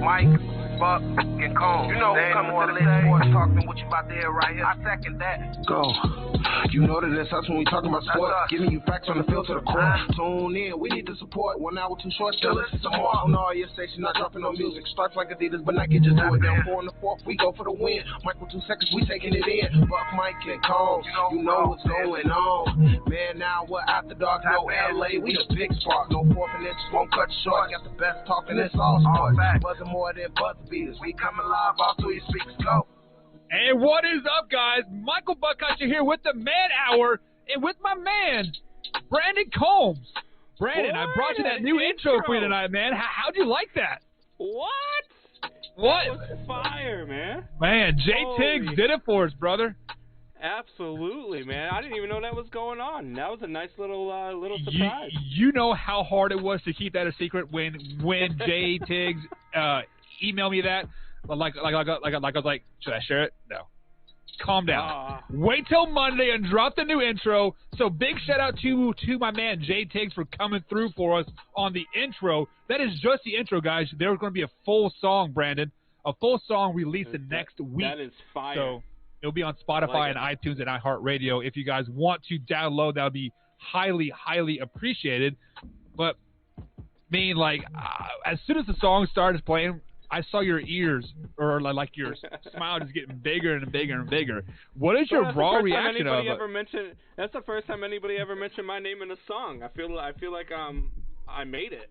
Mike, Buck, and Cone. You know who's coming to the stage. Sports talk than what you about to hear right here. I second that. Go. You know that it's us when we talking about sports. Giving you facts on the field to the court. Tune in. We need the support. 1 hour too short. Still listen some more. On all your stations, not dropping no music. Starts like Adidas, but Nike just do it. Down 4 in the 4th. We go for the win. Michael 2 seconds. We taking it in. Buck, Mike, and Cone. You know what's going on. Man, now we're after dark. No LA. We the big spark. No 4th and inches. Won't cut short. Got the best talking. It's all sports. Buzzing more than buzz beaters. We coming live off through your speakers. Go. Hey, what is up, guys? Michael Buckhatcher here with the Man Hour and with my man, Brandon Combs. Brandon, I brought you that new intro for you tonight, man. How'd you like that? What? What? That was fire, man. Man, Jay Tiggs did it for us, brother. Absolutely, man. I didn't even know that was going on. That was a nice little surprise. You know how hard it was to keep that a secret when Jay Tiggs emailed me that. Like I was like, should I share it? No. Calm down. Wait till Monday and drop the new intro. So big shout out to my man Jay Tiggs for coming through for us on the intro. That is just the intro, guys. There's going to be a full song, Brandon. A full song released next week. That is fire. So it'll be on Spotify and iTunes and iHeartRadio. If you guys want to download, that would be highly, highly appreciated. But as soon as the song started playing, I saw your ears, or like your smile, just getting bigger and bigger and bigger. What is your raw reaction of it? That's the first time anybody ever mentioned my name in a song. I feel like I made it.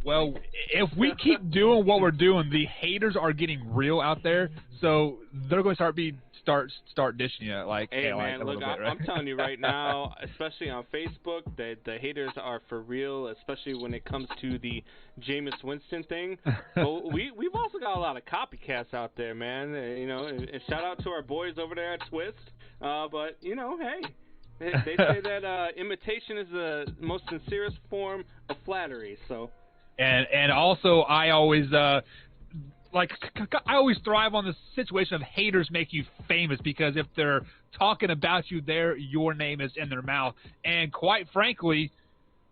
Well, if we keep doing what we're doing, the haters are getting real out there, so they're going to start dishing you like. Hey, like man, a look, bit, right? I'm telling you right now, especially on Facebook, the haters are for real, especially when it comes to the Jameis Winston thing. But we've also got a lot of copycats out there, man. And shout out to our boys over there at Twist. But hey. They say that imitation is the most sincerest form of flattery. So, and also I always I always thrive on the situation of haters make you famous, because if they're talking about you, your name is in their mouth. And quite frankly,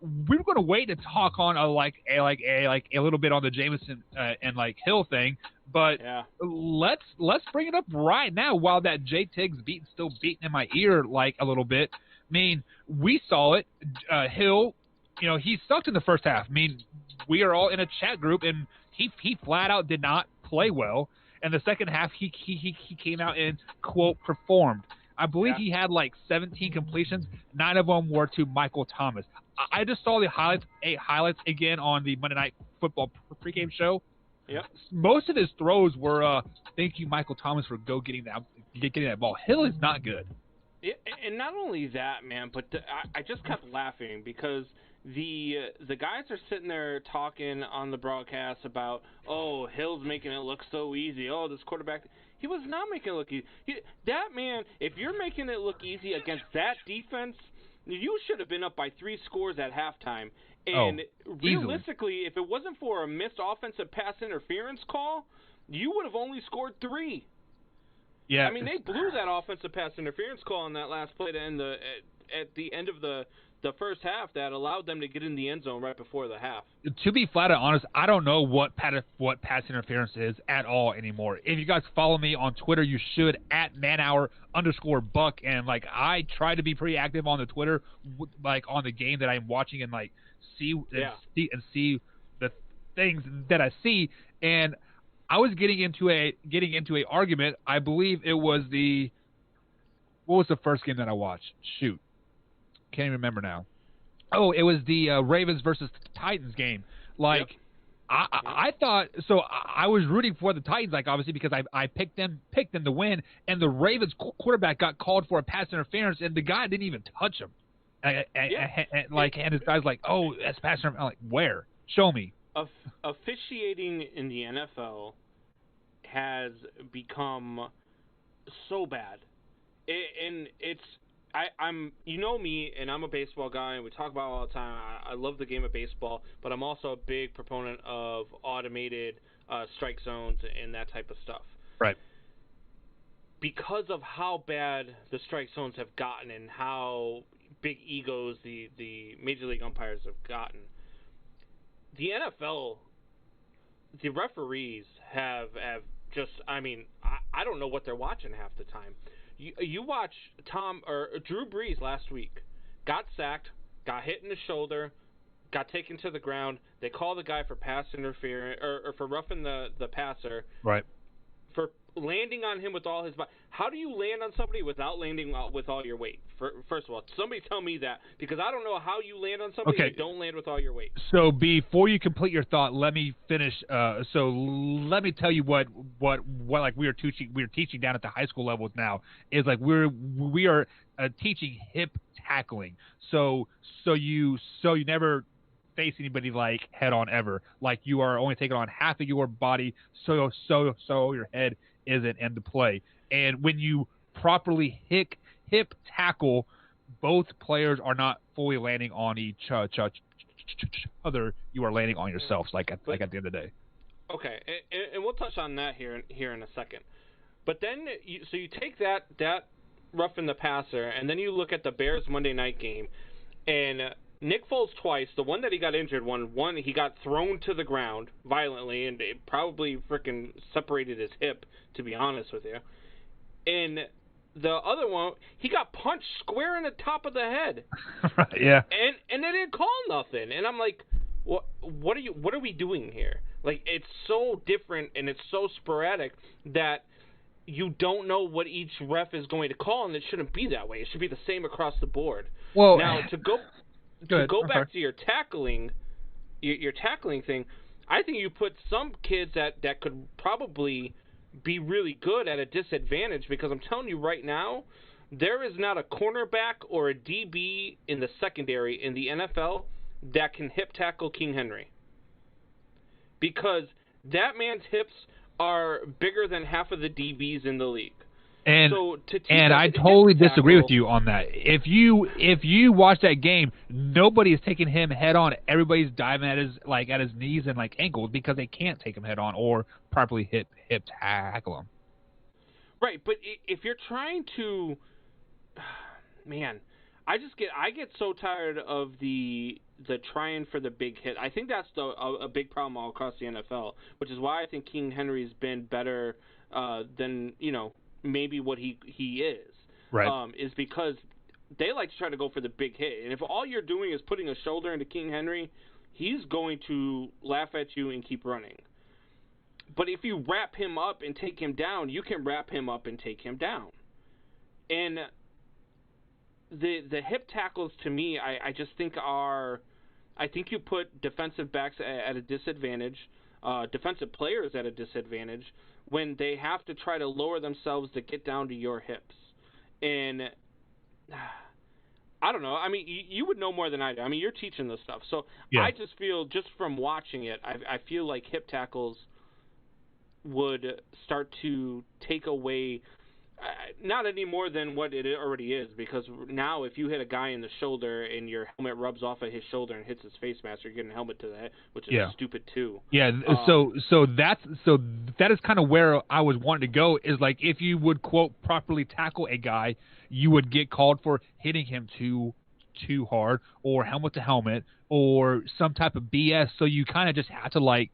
we were going to wait to talk on a little bit on the Jameson and Hill thing, but let's bring it up right now while that Jay Tiggs beat still beating in my ear a little bit. I mean, we saw it. Hill, he sucked in the first half. I mean, we are all in a chat group, and he flat out did not play well. In the second half, he came out and, quote, performed. I believe he had 17 completions. 9 of them were to Michael Thomas. I just saw the highlights again on the Monday Night Football pregame show. Yep. Most of his throws were, thank you, Michael Thomas, for getting that ball. Hill is not good. Yeah, and not only that, man, but I just kept laughing because the guys are sitting there talking on the broadcast about, oh, Hill's making it look so easy. Oh, this quarterback. He was not making it look easy. That man, if you're making it look easy against that defense, you should have been up by 3 scores at halftime. And realistically, if it wasn't for a missed offensive pass interference call, you would have only scored 3. Yeah. I mean, they blew that offensive pass interference call on that last play at the end of the first half that allowed them to get in the end zone right before the half. To be flat out honest, I don't know what pass interference is at all anymore. If you guys follow me on Twitter, you should, at @manhour_Buck. And I try to be pretty active on the Twitter, on the game that I'm watching, and see the things that I see. And I was getting into a argument. I believe it was what was the first game that I watched? Shoot. Can't even remember now. Oh, it was the Ravens versus Titans game. I thought so. I was rooting for the Titans, obviously, because I picked them to win, and the Ravens quarterback got called for a pass interference, and the guy didn't even touch him. And his guy's oh, that's pass interference. I'm like, where? Show me. Officiating in the NFL has become so bad, and it's. I'm me, and I'm a baseball guy, and we talk about it all the time. I love the game of baseball, but I'm also a big proponent of automated strike zones and that type of stuff. Right. Because of how bad the strike zones have gotten and how big egos the Major League umpires have gotten, the NFL the referees have just, I mean, I don't know what they're watching half the time. You watch Drew Brees last week, got sacked, got hit in the shoulder, got taken to the ground. They call the guy for pass interference or for roughing the passer. Right. For landing on him with all his body. How do you land on somebody without landing with all your weight? First of all, somebody tell me that, because I don't know how you land on somebody and don't land with all your weight. So before you complete your thought, let me finish. So let me tell you what like we are teaching down at the high school levels now is like we are teaching hip tackling. So you never face anybody like head on ever. Like you are only taking on half of your body, so your head isn't in the play. And when you properly hip tackle, both players are not fully landing on each other. You are landing on yourselves, like at the end of the day. Okay, and we'll touch on that here in a second. But then you take that roughing the passer, and then you look at the Bears Monday night game, and Nick Foles twice. The one that he got injured, one he got thrown to the ground violently, and it probably freaking separated his hip, to be honest with you. And the other one, he got punched square in the top of the head. Right, yeah. And they didn't call nothing. And I'm like, what are we doing here? Like, it's so different and it's so sporadic that you don't know what each ref is going to call, and it shouldn't be that way. It should be the same across the board. Well, now to go back to your tackling thing, I think you put some kids that could probably be really good at a disadvantage, because I'm telling you right now, there is not a cornerback or a DB in the secondary in the NFL that can hip tackle King Henry, because that man's hips are bigger than half of the DBs in the league. And so I totally disagree with you on that. If you watch that game, nobody is taking him head on. Everybody's diving at his knees and like ankles, because they can't take him head on or properly hip tackle him. Right, but if you're trying to, man, I get so tired of the trying for the big hit. I think that's a big problem all across the NFL, which is why I think King Henry's been better than maybe what he is. Right. Is because they like to try to go for the big hit, and if all you're doing is putting a shoulder into King Henry, he's going to laugh at you and keep running. But if you wrap him up and take him down, you can wrap him up and take him down. And the hip tackles, to me, I just think I think you put defensive backs at a disadvantage, defensive players at a disadvantage, when they have to try to lower themselves to get down to your hips. And I don't know. I mean, you would know more than I do. I mean, you're teaching this stuff. So yeah. I just feel, just from watching it, I feel like hip tackles would start to take away, not any more than what it already is, because now if you hit a guy in the shoulder and your helmet rubs off of his shoulder and hits his face mask, you're getting a helmet to the head, which is stupid too. Yeah, so that is kind of where I was wanting to go, is like, if you would, quote, properly tackle a guy, you would get called for hitting him too hard, or helmet to helmet, or some type of BS. So you kind of just have to like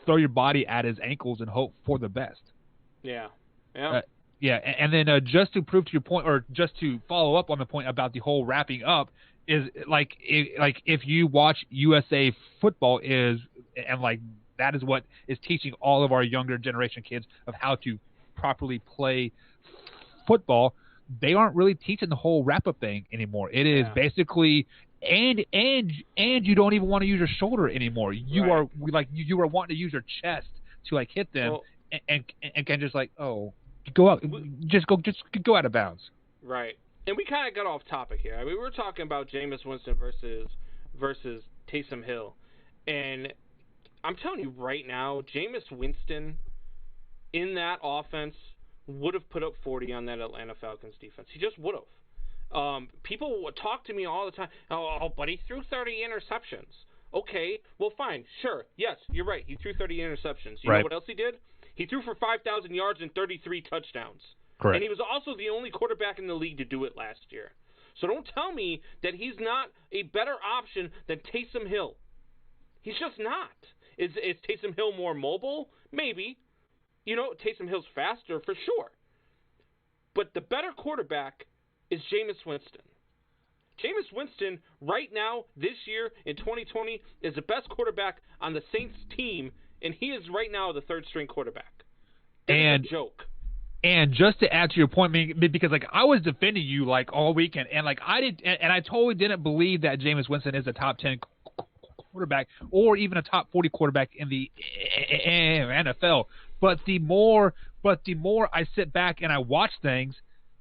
throw your body at his ankles and hope for the best. Yeah. Yeah, and then just to prove to your point, or just to follow up on the point about the whole wrapping up, is like if you watch USA football, that is what is teaching all of our younger generation kids of how to properly play football. They aren't really teaching the whole wrap up thing anymore. It is basically and you don't even want to use your shoulder anymore. You are wanting to use your chest to like hit them, and can just like go out, just go out of bounds. Right. And we kind of got off topic here. I mean, we were talking about Jameis Winston versus Taysom Hill, and I'm telling you right now, Jameis Winston in that offense would have put up 40 on that Atlanta Falcons defense. He just would have. People would talk to me all the time. But he threw 30 interceptions. Okay, well, fine, sure, yes, you're right. He threw 30 interceptions. You know what else he did? He threw for 5,000 yards and 33 touchdowns. Correct. And he was also the only quarterback in the league to do it last year. So don't tell me that he's not a better option than Taysom Hill. He's just not. Is Taysom Hill more mobile? Maybe. Taysom Hill's faster for sure. But the better quarterback is Jameis Winston. Jameis Winston, right now, this year, in 2020, is the best quarterback on the Saints team, and he is right now the third-string quarterback. That's a joke. And just to add to your point, because I was defending you all weekend, and I totally didn't believe that Jameis Winston is a top 10 quarterback or even a top 40 quarterback in the NFL. But the more I sit back and I watch things,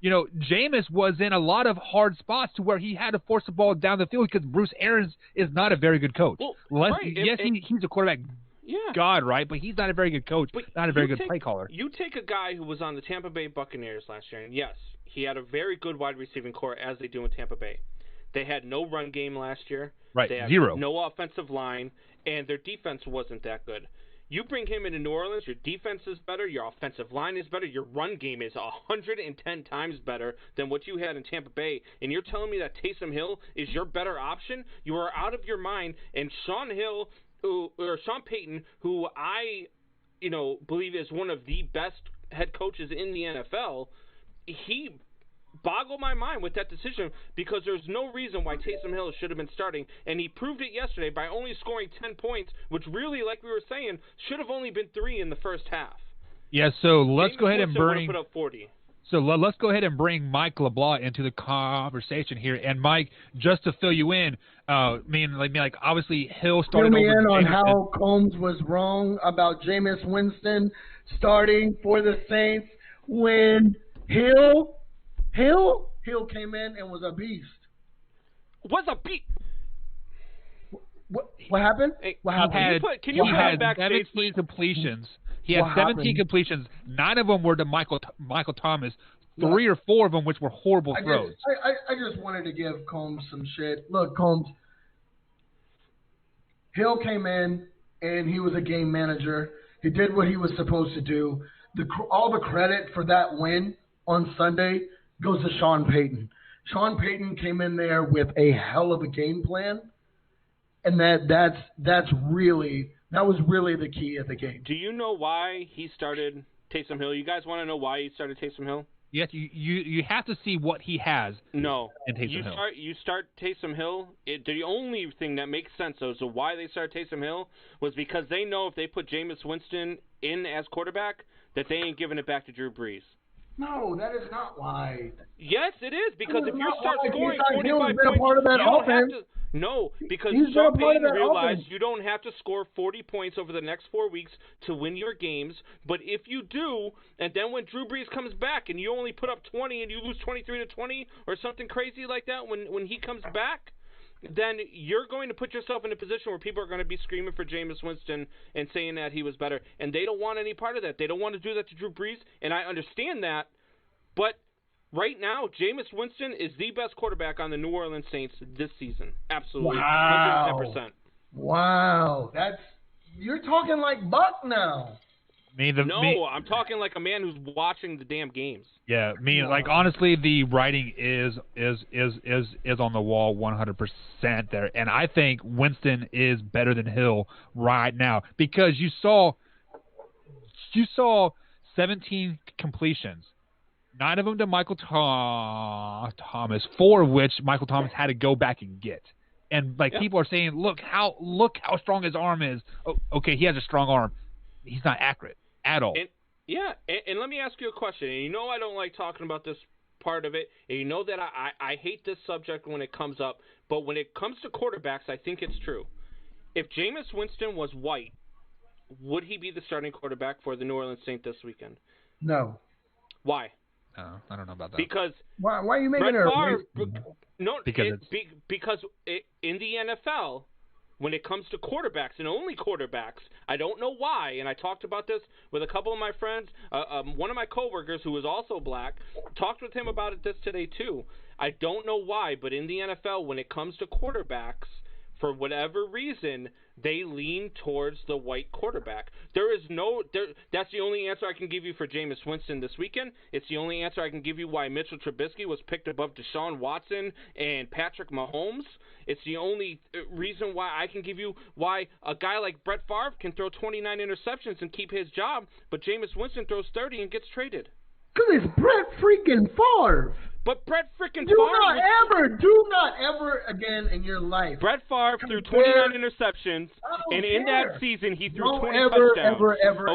Jameis was in a lot of hard spots to where he had to force the ball down the field because Bruce Arians is not a very good coach. Well, he's a quarterback. Yeah. God, right? But he's not a very good coach, not a very good play caller. You take a guy who was on the Tampa Bay Buccaneers last year, and yes, he had a very good wide receiving core, as they do in Tampa Bay. They had no run game last year. Right, they had zero. No offensive line, and their defense wasn't that good. You bring him into New Orleans, your defense is better, your offensive line is better, your run game is 110 times better than what you had in Tampa Bay, and you're telling me that Taysom Hill is your better option? You are out of your mind, and Sean Payton, who I, believe is one of the best head coaches in the NFL, he boggled my mind with that decision because there's no reason why Taysom Hill should have been starting, and he proved it yesterday by only scoring 10 points, which really, like we were saying, should have only been 3 in the first half. Yeah, so let's go ahead and bring. Put up 40. So let's go ahead and bring Mike LeBlanc into the conversation here. And Mike, just to fill you in, obviously Hill started. Fill me over in on Jameis how Combs was wrong about Jameis Winston starting for the Saints when Hill came in and was a beast. Was a beast. What happened? Hey, what happened? Can you put back 17 completions. He had 17 completions. 9 of them were to Michael Thomas. 3 or 4 of them, which were horrible throws. I just wanted to give Combs some shit. Look, Combs, Hill came in and he was a game manager. He did what he was supposed to do. All the credit for that win on Sunday goes to Sean Payton. Sean Payton came in there with a hell of a game plan, and that was really the key of the game. Do you know why he started Taysom Hill? You guys want to know why he started Taysom Hill? Yes, you have to see what he has. No, in Taysom Hill. You start Taysom Hill. The only thing that makes sense as to why they started Taysom Hill was because they know if they put Jameis Winston in as quarterback, that they ain't giving it back to Drew Brees. No, that is not why. Yes, it is, because if you start scoring 45 points, part of that you don't offense. have to. No, because He's Sean been a part of Payton that realized offense. you don't have to score 40 points over the next 4 weeks to win your games. But if you do, and then when Drew Brees comes back and you only put up 20 and you lose 23-20 or something crazy like that when he comes back, then you're going to put yourself in a position where people are going to be screaming for Jameis Winston and saying that he was better. And they don't want any part of that. They don't want to do that to Drew Brees, and I understand that. But right now, Jameis Winston is the best quarterback on the New Orleans Saints this season. Absolutely. Wow. 110%. Wow. You're talking like Buck now. I'm talking like a man who's watching the damn games. Yeah, honestly, the writing is on the wall 100% there, and I think Winston is better than Hill right now because you saw 17 completions, 9 of them to Michael Thomas, 4 of which Michael Thomas had to go back and get. And people are saying, look how strong his arm is. Oh, okay, he has a strong arm. He's not accurate at all. And let me ask you a question. And I don't like talking about this part of it, and you know that I hate this subject when it comes up, but when it comes to quarterbacks, I think it's true. If Jameis Winston was white, would he be the starting quarterback for the New Orleans Saints this weekend? No. Why? I don't know about that. Because why are you making because in the NFL, when it comes to quarterbacks and only quarterbacks, I don't know why, and I talked about this with a couple of my friends. One of my coworkers who is also black, talked with him about this today too. I don't know why, but in the NFL, when it comes to quarterbacks, for whatever reason, they lean towards the white quarterback. That's the only answer I can give you for Jameis Winston this weekend. It's the only answer I can give you why Mitchell Trubisky was picked above Deshaun Watson and Patrick Mahomes. It's the only reason why I can give you why a guy like Brett Favre can throw 29 interceptions and keep his job, but Jameis Winston throws 30 and gets traded. Because it's Brett freaking Favre. But Brett freaking Do Favre... not ever again in your life. Brett Favre threw 29 interceptions, and in that season he threw 20 touchdowns. Ever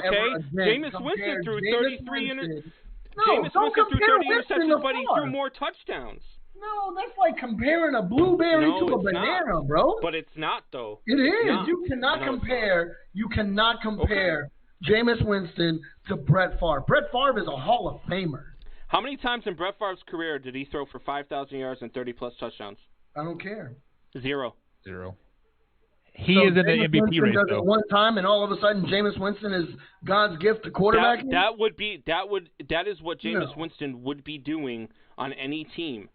Jameis Winston threw 33 interceptions. No, Jameis Winston threw 30 interceptions, but he Favre. threw more touchdowns. No, that's like comparing a blueberry to a banana, bro. But it's not, though. It is. You cannot compare. You cannot compare Jameis Winston to Brett Favre. Brett Favre is a Hall of Famer. How many times in Brett Favre's career did he throw for 5,000 yards and 30-plus touchdowns? I don't care. Zero. He is in the MVP race, does though. it one time, and all of a sudden, Jameis Winston is God's gift to quarterback. That is what Jameis Winston would be doing on any team.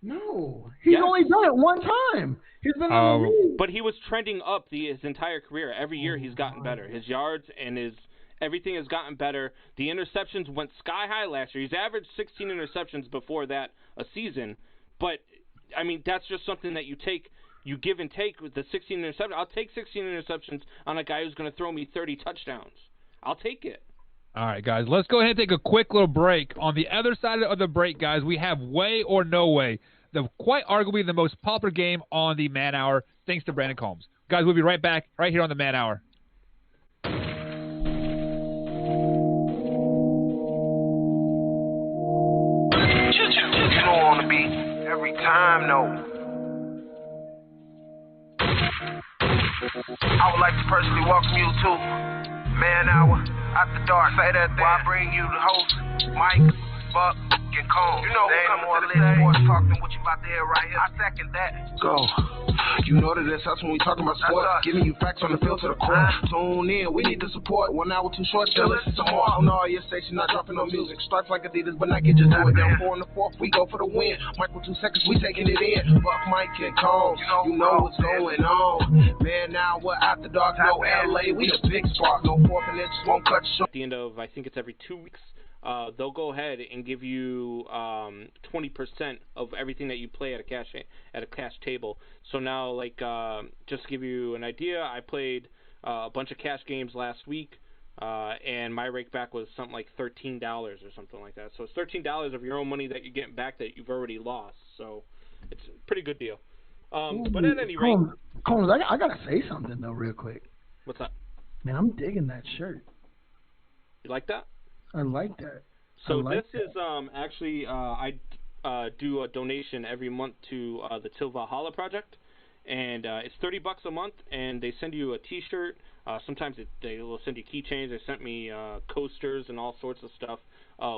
No, he's only done it one time. He's been in the league. But he was trending up his entire career. Every year he's gotten better. His yards and everything has gotten better. The interceptions went sky high last year. He's averaged 16 interceptions before that a season. But, I mean, that's just something that you give and take with the 16 interceptions. I'll take 16 interceptions on a guy who's going to throw me 30 touchdowns. I'll take it. All right, guys, let's go ahead and take a quick little break. On the other side of the break, guys, we have Way or No Way, quite arguably the most popular game on the Man Hour, thanks to Brandon Combs. Guys, we'll be right back right here on the Man Hour. On the beat every time, no. I would like to personally welcome you to Man Hour After Dark. Say that thing. While I bring you the host, Mike, Buck, and Cone. You know who's coming to the sports talk than what you about to hear right here. I second that. Go. You know that it's us when we talking about sports. Giving you facts on the field to the court. Tune in, we need the support. 1 hour too short, still listen some more. On all your stations, not dropping no music. Starts like Adidas, but not get just do it. Down 4 in the 4th, we go for the win. Michael 2 seconds, we taking it in. Buck, Mike, and Cone. You know what's going on. Man, now we're After Dark. No LA, we the big spark. No 4th and inches won't cut short. At the end of, I think it's every 2 weeks, they'll go ahead and give you 20% of everything that you play at a cash table. So now, like, just to give you an idea, I played a bunch of cash games last week, and my rake back was something like $13 or something like that. So it's $13 of your own money that you're getting back that you've already lost. So it's a pretty good deal. But at any rate, Combs, I gotta say something though, real quick. What's up? Man, I'm digging that shirt. You like that? I like that. So this is actually I do a donation every month to the Till Valhalla Project, and it's $30 a month, and they send you a T-shirt. Sometimes they will send you keychains. They sent me coasters and all sorts of stuff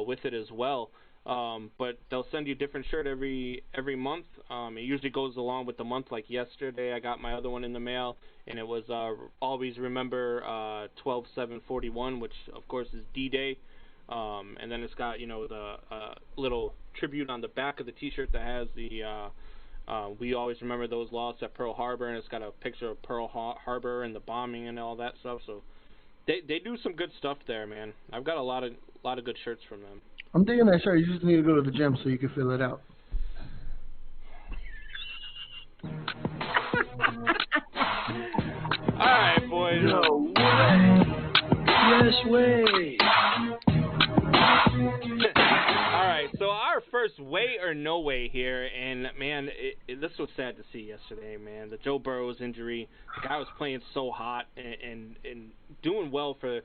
with it as well. But they'll send you a different shirt every month. It usually goes along with the month. Like yesterday, I got my other one in the mail, and it was always remember 12/7/41, which of course is D-Day. And then it's got, the little tribute on the back of the T-shirt that has the we always remember those lost at Pearl Harbor, and it's got a picture of Pearl Harbor and the bombing and all that stuff. So they do some good stuff there, man. I've got a lot of good shirts from them. I'm digging that shirt. You just need to go to the gym so you can fill it out. All right, boys. No way. Yes way. All right, so our first way or no way here, and man, this was sad to see yesterday, man. The Joe Burrow's injury. The guy was playing so hot and doing well for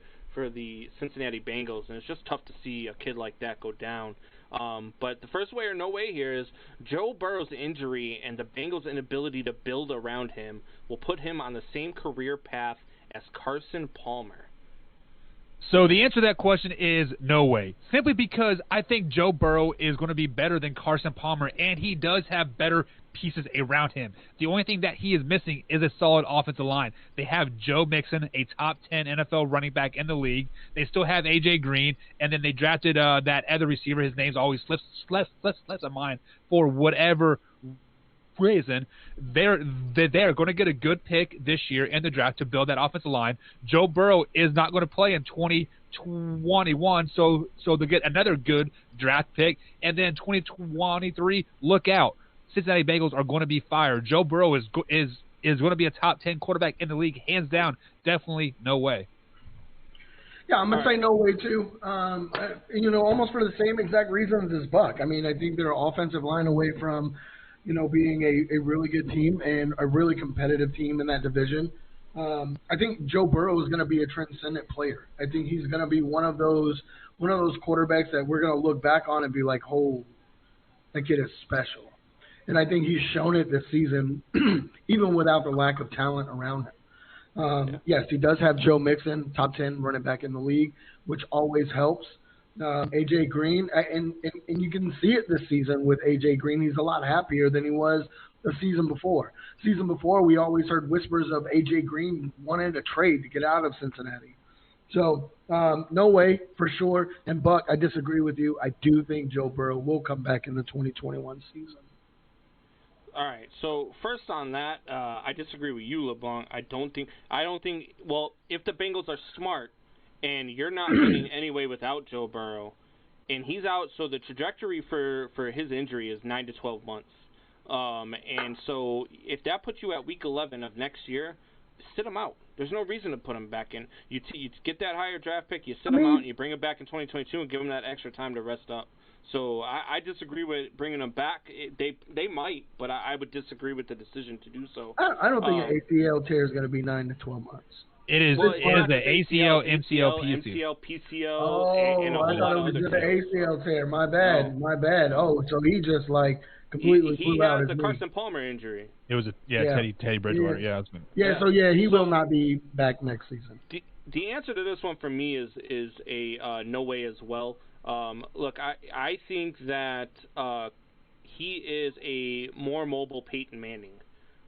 the Cincinnati Bengals, and it's just tough to see a kid like that go down. But the first way or no way here is Joe Burrow's injury and the Bengals' inability to build around him will put him on the same career path as Carson Palmer. So the answer to that question is no way. Simply because I think Joe Burrow is going to be better than Carson Palmer, and he does have better pieces around him. The only thing that he is missing is a solid offensive line. They have Joe Mixon, a top 10 NFL running back in the league. They still have A.J. Green, and then they drafted that other receiver. His name's always slips of mine for whatever reason, they're going to get a good pick this year in the draft to build that offensive line. Joe Burrow is not going to play in 2021, so they'll get another good draft pick. And then 2023, look out. Cincinnati Bengals are going to be fired. Joe Burrow is going to be a top 10 quarterback in the league, hands down. Definitely no way. Yeah, I'm going to say no way, too. Almost for the same exact reasons as Buck. I mean, I think they're an offensive line away from, being a really good team and a really competitive team in that division. I think Joe Burrow is going to be a transcendent player. I think he's going to be one of those quarterbacks that we're going to look back on and be like, oh, that kid is special. And I think he's shown it this season, even without the lack of talent around him. Yes, he does have Joe Mixon, top 10 running back in the league, which always helps. A.J. Green, and you can see it this season with A.J. Green. He's a lot happier than he was the season before. Season before, we always heard whispers of A.J. Green wanting to trade to get out of Cincinnati. So, no way, for sure. And, Buck, I disagree with you. I do think Joe Burrow will come back in the 2021 season. All right. So first on that, I disagree with you, LeBlanc. I don't think. Well, if the Bengals are smart, and you're not winning anyway without Joe Burrow, and he's out, so the trajectory for his injury is 9 to 12 months. And so if that puts you at week 11 of next year, sit him out. There's no reason to put him back in. You get that higher draft pick, you sit him out, and you bring him back in 2022 and give him that extra time to rest up. So I disagree with bringing them back. They might, but I would disagree with the decision to do so. I don't think an ACL tear is going to be 9 to 12 months. It is the ACL, MCL, PCL. Oh, I thought it was just an ACL tear. My bad. Oh, so he just completely flew out his knee. He had the Carson Palmer injury. It was Teddy Bridgewater. So he will not be back next season. The answer to this one for me is a no way as well. Look, I think that he is a more mobile Peyton Manning.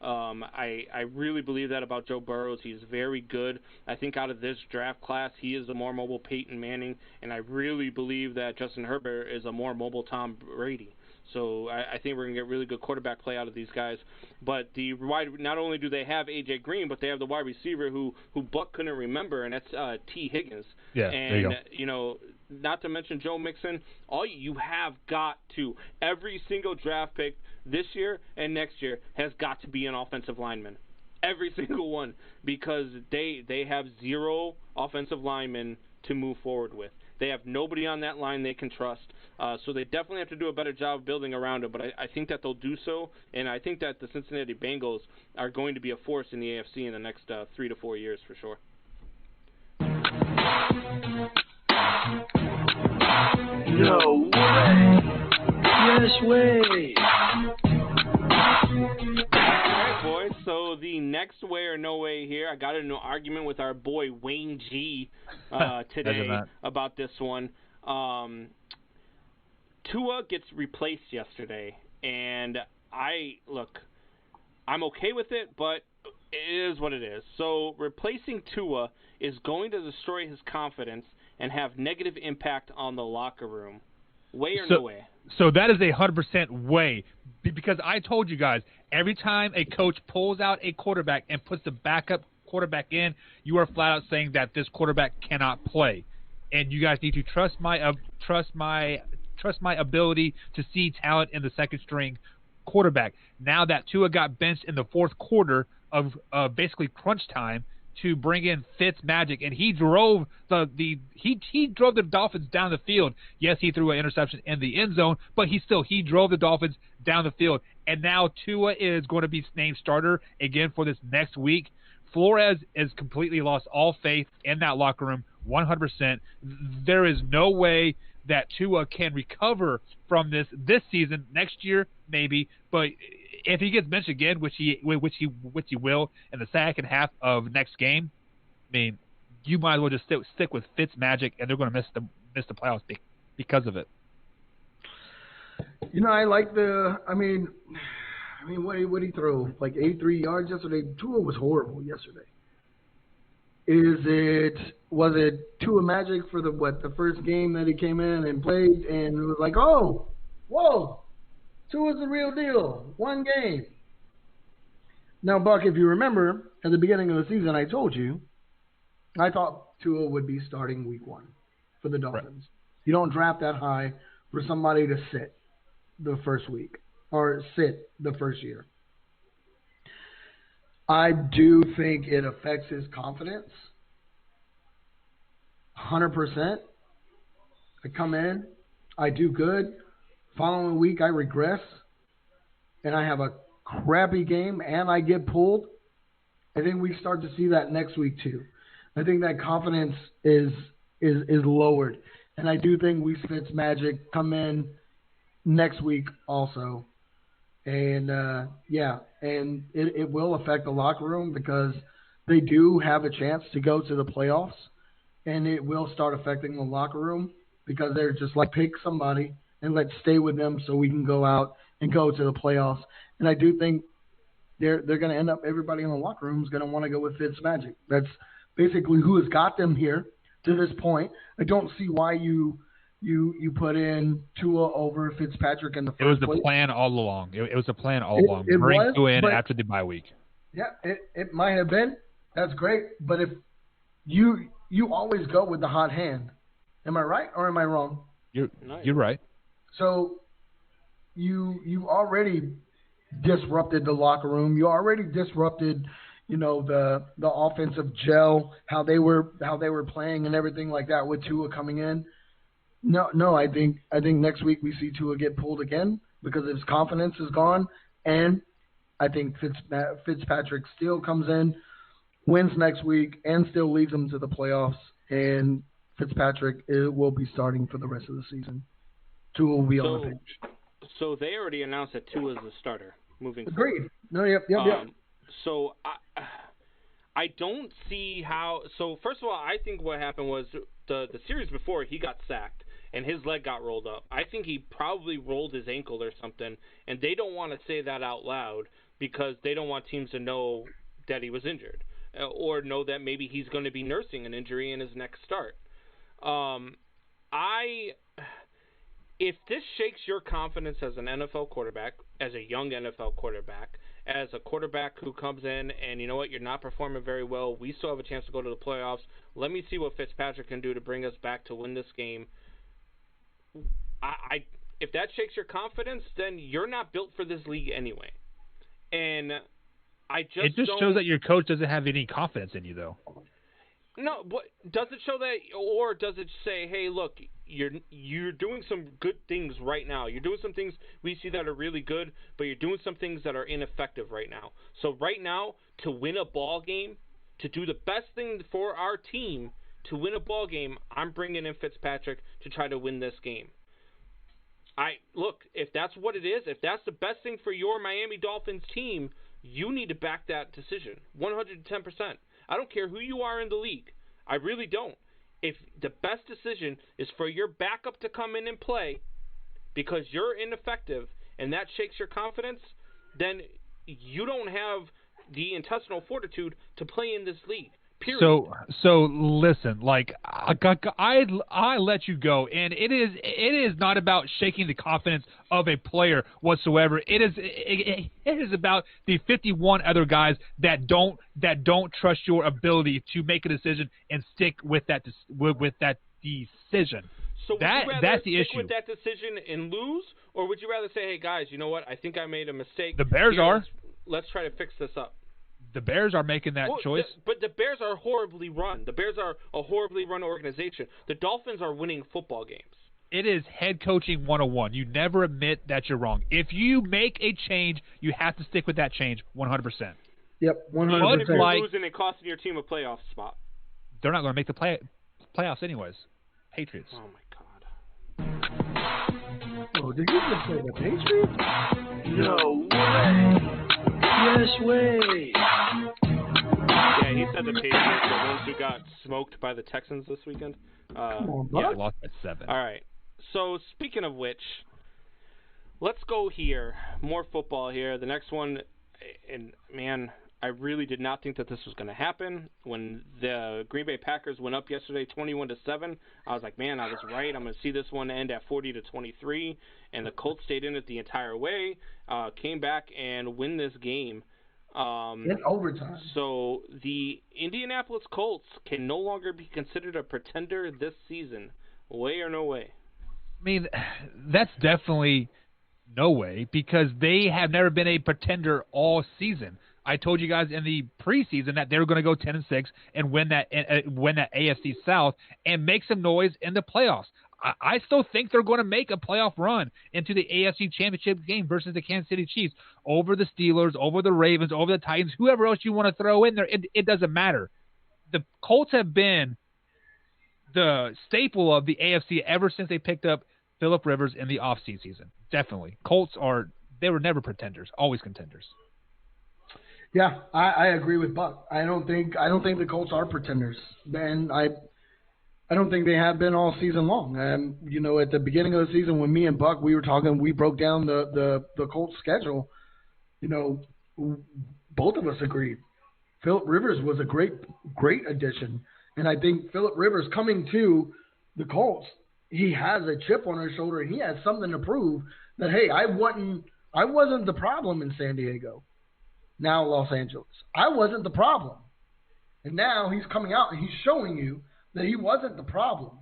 I really believe that about Joe Burrow. He's very good. I think out of this draft class, he is a more mobile Peyton Manning, and I really believe that Justin Herbert is a more mobile Tom Brady. So I think we're going to get really good quarterback play out of these guys. But not only do they have A.J. Green, but they have the wide receiver who Buck couldn't remember, and that's T. Higgins. Yeah, and, there you go. Not to mention Joe Mixon, you have got to, every single draft pick this year and next year has got to be an offensive lineman. Every single one, because they have zero offensive linemen to move forward with. They have nobody on that line they can trust. So they definitely have to do a better job building around it, but I think that they'll do so, and I think that the Cincinnati Bengals are going to be a force in the AFC in the next 3 to 4 years for sure. No way. Yes way. Alright, boys, so the next way or no way here, I got into an argument with our boy Wayne G today about this one. Tua gets replaced yesterday, and I'm okay with it, but it is what it is. So replacing Tua is going to destroy his confidence and have negative impact on the locker room. Way or no way? So that is 100% way, because I told you guys, every time a coach pulls out a quarterback and puts the backup quarterback in, you are flat out saying that this quarterback cannot play, and you guys need to trust my ability to see talent in the second string quarterback. Now that Tua got benched in the fourth quarter of basically crunch time to bring in Fitzmagic, and he drove he drove the Dolphins down the field. Yes, he threw an interception in the end zone, but he drove the Dolphins down the field. And now Tua is going to be named starter again for this next week. Flores has completely lost all faith in that locker room, 100%. There is no way that Tua can recover from this season. Next year, maybe, but if he gets benched again, which he will in the second half of next game, I mean, you might as well just stick with Fitzmagic, and they're going to miss the playoffs because of it. I like I mean, what did he throw? Like 83 yards yesterday? Tua was horrible yesterday. Was it Tua Magic for the first game that he came in and played, and it was like, oh, whoa, Tua's the real deal. One game. Now, Buck, if you remember, at the beginning of the season, I told you I thought Tua would be starting week 1 for the Dolphins. Right. You don't draft that high for somebody to sit the first week or sit the first year. I do think it affects his confidence. 100%. I come in, I do good. Following week, I regress, and I have a crappy game, and I get pulled. I think we start to see that next week too. I think that confidence is lowered, and I do think we Fitzmagic come in next week also, and and it will affect the locker room because they do have a chance to go to the playoffs, and it will start affecting the locker room because they're just like, pick somebody and let's stay with them so we can go out and go to the playoffs. And I do think they're going to end up, everybody in the locker room is going to want to go with Fitzmagic. That's basically who has got them here to this point. I don't see why you put in Tua over Fitzpatrick in the first place. It was the plan all along. It was a plan all along. Bring Tua in after the bye week. Yeah, it might have been. That's great. But if you always go with the hot hand. Am I right or am I wrong? You're right. So you already disrupted the locker room. You already disrupted, the offensive gel, how they were playing and everything like that with Tua coming in. No, I think next week we see Tua get pulled again because his confidence is gone, and I think Fitzpatrick still comes in, wins next week, and still leads them to the playoffs, and Fitzpatrick will be starting for the rest of the season. Tua will be on the bench. So they already announced that Tua is the starter moving forward. Agreed. No, yep. So I don't see how. So first of all, I think what happened was the series before he got sacked and his leg got rolled up. I think he probably rolled his ankle or something, and they don't want to say that out loud because they don't want teams to know that he was injured or know that maybe he's going to be nursing an injury in his next start. If this shakes your confidence as an NFL quarterback, as a young NFL quarterback, as a quarterback who comes in and, you know what, you're not performing very well, we still have a chance to go to the playoffs, let me see what Fitzpatrick can do to bring us back to win this game. If that shakes your confidence, then you're not built for this league anyway. And it just shows that your coach doesn't have any confidence in you, though. No, but does it show that, or does it say, hey, look, you're doing some good things right now. You're doing some things we see that are really good, but you're doing some things that are ineffective right now. So right now, to win a ball game, to do the best thing for our team, to win a ball game, I'm bringing in Fitzpatrick to try to win this game. Look, if that's what it is, if that's the best thing for your Miami Dolphins team, you need to back that decision 110%. I don't care who you are in the league. I really don't. If the best decision is for your backup to come in and play because you're ineffective and that shakes your confidence, then you don't have the intestinal fortitude to play in this league. Period. So listen, like I let you go, and it is not about shaking the confidence of a player whatsoever. It is about the 51 other guys that don't trust your ability to make a decision and stick with that decision. So would you rather that's the stick issue. with that decision and lose, or would you rather say, hey guys, you know what? I think I made a mistake. The Bears are. Let's try to fix this up. The Bears are making that choice. But the Bears are horribly run. The Bears are a horribly run organization. The Dolphins are winning football games. It is head coaching 101. You never admit that you're wrong. If you make a change, you have to stick with that change 100%. Yep, 100%. Even if you're losing and costing your team a playoff spot. They're not going to make the playoffs anyways. Patriots. Oh, my God. Oh, did you just say the Patriots? No way. Yes way. Yeah, he said the Patriots, the ones who got smoked by the Texans this weekend. Lost by 7. All right. So speaking of which, let's go here. More football here. The next one, and man, I really did not think that this was going to happen. When the Green Bay Packers went up yesterday 21-7, I was like, man, I was right. I'm going to see this one end at 40-23, and the Colts stayed in it the entire way, came back and win this game. In overtime. So the Indianapolis Colts can no longer be considered a pretender this season. Way or no way? I mean, that's definitely no way, because they have never been a pretender all season. I told you guys in the preseason that they were going to go 10-6 and win that AFC South and make some noise in the playoffs. I still think they're going to make a playoff run into the AFC Championship game versus the Kansas City Chiefs over the Steelers, over the Ravens, over the Titans, whoever else you want to throw in there. It doesn't matter. The Colts have been the staple of the AFC ever since they picked up Phillip Rivers in the offseason. Definitely. Colts they were never pretenders, always contenders. Yeah, I agree with Buck. I don't think the Colts are pretenders. And I don't think they have been all season long. And at the beginning of the season when me and Buck we were talking, we broke down the Colts schedule. Both of us agreed. Phillip Rivers was a great addition. And I think Phillip Rivers coming to the Colts, he has a chip on his shoulder and he has something to prove that, hey, I wasn't the problem in San Diego. Now Los Angeles. I wasn't the problem. And now he's coming out and he's showing you that he wasn't the problem.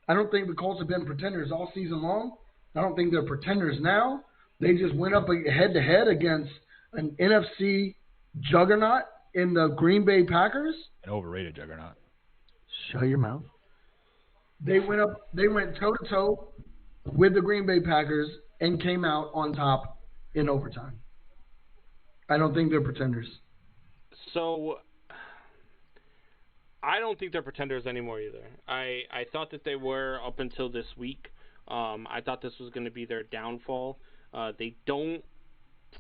I don't think the Colts have been pretenders all season long. I don't think they're pretenders now. They just went up head-to-head against an NFC juggernaut in the Green Bay Packers. An overrated juggernaut. Shut your mouth. They went toe-to-toe with the Green Bay Packers and came out on top in overtime. I don't think they're pretenders. So I don't think they're pretenders anymore either. I thought that they were up until this week. I thought this was going to be their downfall. They don't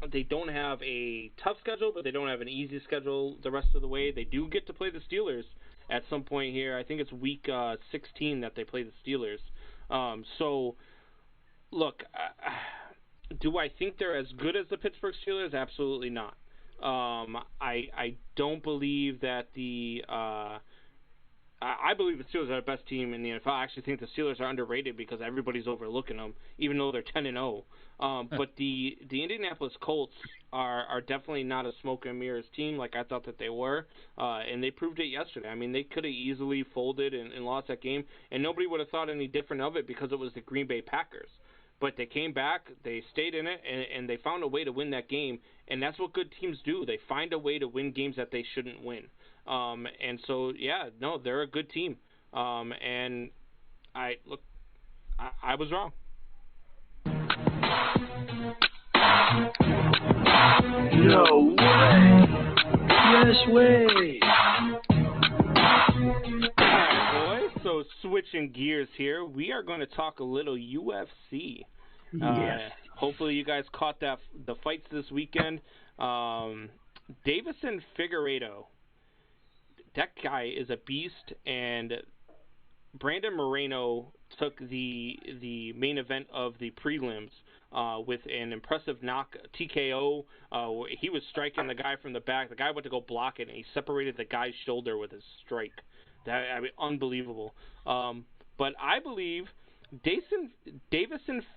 have a tough schedule, but they don't have an easy schedule the rest of the way. They do get to play the Steelers at some point here. I think it's week 16 that they play the Steelers. So, look, do I think they're as good as the Pittsburgh Steelers? Absolutely not. I don't believe that I believe the Steelers are the best team in the NFL. I actually think the Steelers are underrated because everybody's overlooking them, even though they're 10-0. But the Indianapolis Colts are definitely not a smoke and mirrors team like I thought that they were, and they proved it yesterday. I mean, they could have easily folded and lost that game, and nobody would have thought any different of it because it was the Green Bay Packers. But they came back, they stayed in it, and they found a way to win that game. And that's what good teams do. They find a way to win games that they shouldn't win. And so, yeah, no, they're a good team. And I was wrong. No way. Yes way. So switching gears here, we are going to talk a little UFC. Yes. Hopefully you guys caught the fights this weekend. Davison Figueiredo, that guy is a beast, and Brandon Moreno took the main event of the prelims with an impressive knock TKO. He was striking the guy from the back. The guy went to go block it, and he separated the guy's shoulder with his strike. Unbelievable. But I believe Davison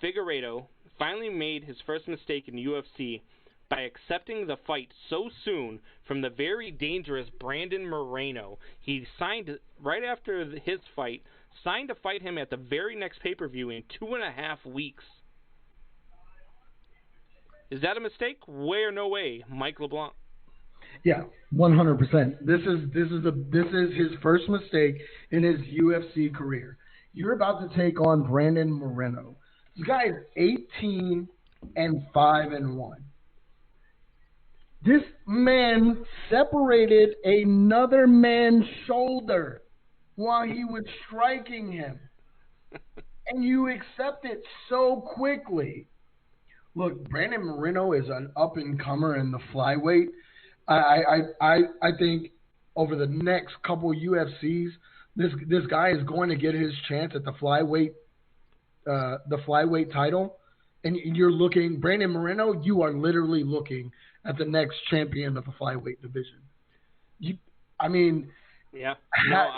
Figueiredo finally made his first mistake in the UFC by accepting the fight so soon from the very dangerous Brandon Moreno. He signed, right after his fight, to fight him at the very next pay-per-view in 2.5 weeks. Is that a mistake? Way or no way, Mike LeBlanc? Yeah, 100%. This is his first mistake in his UFC career. You're about to take on Brandon Moreno. This guy is 18-5-1. This man separated another man's shoulder while he was striking him, and you accept it so quickly. Look, Brandon Moreno is an up-and-comer in the flyweight. I think over the next couple UFCs, this guy is going to get his chance at the flyweight title. And you're looking, Brandon Moreno, you are literally looking at the next champion of the flyweight division. Yeah, no,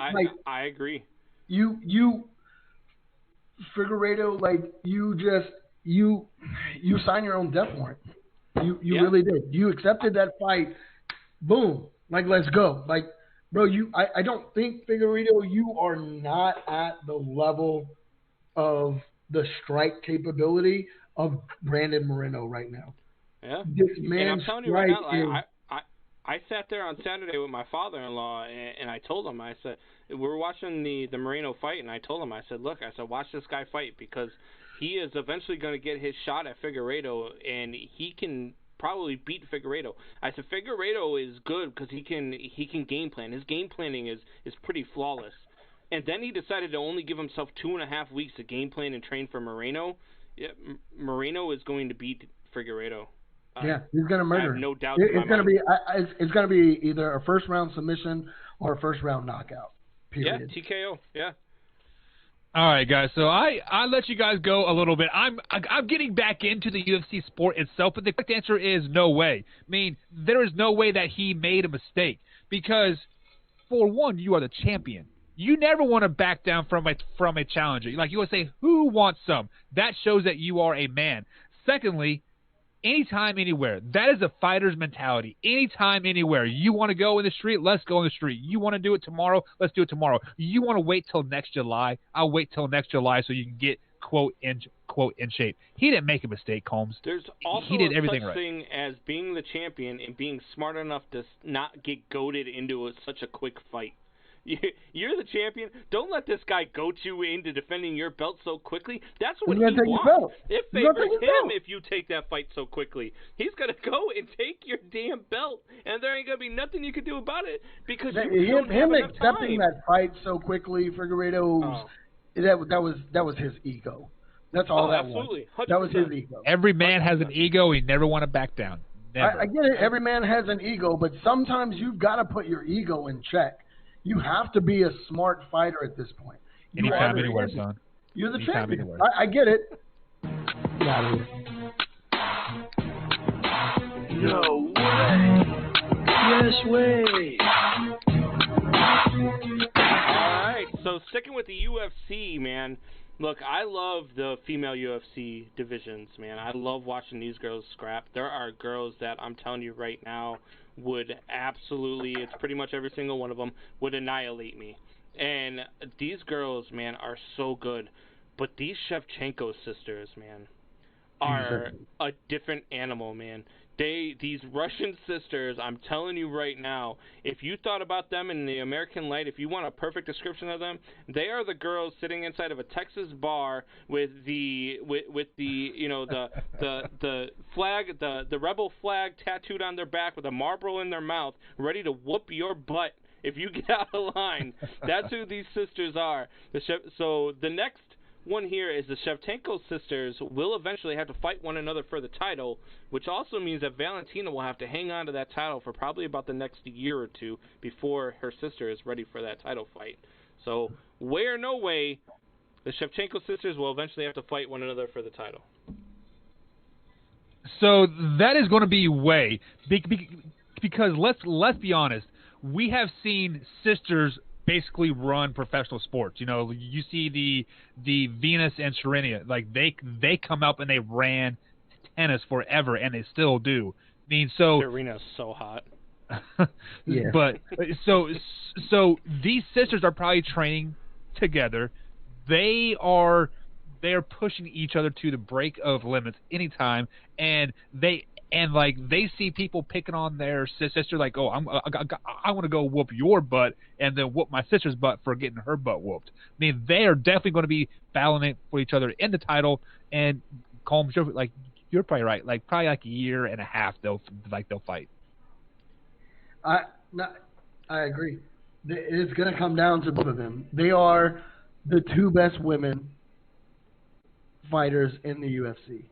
I agree. You Figueiredo, you sign your own death warrant. You really did. You accepted that fight. Boom. Like, let's go. Like, bro, I don't think, Figueiredo, you are not at the level of the strike capability of Brandon Moreno right now. Yeah. This And man's I'm telling you right now, strike I sat there on Saturday with my father-in-law, and I told him, I said, we were watching the Moreno fight, and I told him, I said, look, I said, watch this guy fight, because he is eventually going to get his shot at Figueiredo, and he can probably beat Figueiredo. I said, Figueiredo is good because he can game plan. His game planning is pretty flawless. And then he decided to only give himself 2.5 weeks to game plan and train for Moreno. Yeah, Moreno is going to beat Figueiredo. Yeah, he's gonna murder. I have him. no doubt. It's gonna be. It's gonna be either a first round submission or a first round knockout. Period. Yeah, TKO. Yeah. All right, guys. So I let you guys go a little bit. I'm getting back into the UFC sport itself, but the quick answer is no way. I mean, there is no way that he made a mistake because, for one, you are the champion. You never want to back down from a challenger. Like you would say, who wants some? That shows that you are a man. Secondly, anytime, anywhere. That is a fighter's mentality. Anytime, anywhere. You want to go in the street? Let's go in the street. You want to do it tomorrow? Let's do it tomorrow. You want to wait till next July? I'll wait till next July so you can get quote in shape. He didn't make a mistake, Combs. There's also he did everything such right. thing as being the champion and being smart enough to not get goaded into such a quick fight. You're the champion. Don't let this guy goat you into defending your belt so quickly. That's what he wants. It favors him if you take that fight so quickly. He's going to go and take your damn belt, and there ain't going to be nothing you can do about it because you don't have enough accepting time. that fight so quickly, Figueiredo, that was his ego. That's all that absolutely. was. 100%. That was his ego. Every man has an ego. He never want to back down. Never. I get it. Every man has an ego, but sometimes you've got to put your ego in check. You have to be a smart fighter at this point. Anytime, anywhere, son. You're the Anytime, champion. anywhere. I get it. No way. Yes way. All right, so sticking with the UFC, man. Look, I love the female UFC divisions, man. I love watching these girls scrap. There are girls that I'm telling you right now would absolutely, it's pretty much every single one of them, would annihilate me. And these girls, man, are so good. But these Shevchenko sisters, man, are a different animal, man. These Russian sisters, I'm telling you right now, if you thought about them in the American light, if you want a perfect description of them, they are the girls sitting inside of a Texas bar with the flag, the rebel flag tattooed on their back with a Marlboro in their mouth, ready to whoop your butt if you get out of line. That's who these sisters are. So the next one here is the Shevchenko sisters will eventually have to fight one another for the title, which also means that Valentina will have to hang on to that title for probably about the next year or two before her sister is ready for that title fight. So, way or no way, the Shevchenko sisters will eventually have to fight one another for the title. So that is going to be way because let's be honest, we have seen sisters basically run professional sports. You know, you see the Venus and Serena, like they come up and they ran tennis forever, and they still do. I mean, so Serena's so hot. Yeah. But so these sisters are probably training together. They are pushing each other to the break of limits anytime, and they see people picking on their sister, like, oh, I want to go whoop your butt and then whoop my sister's butt for getting her butt whooped. I mean, they are definitely going to be battling for each other in the title. And Combs, you're probably right. Like probably like a year and a half they'll fight. I agree. It's going to come down to both of them. They are the two best women fighters in the UFC.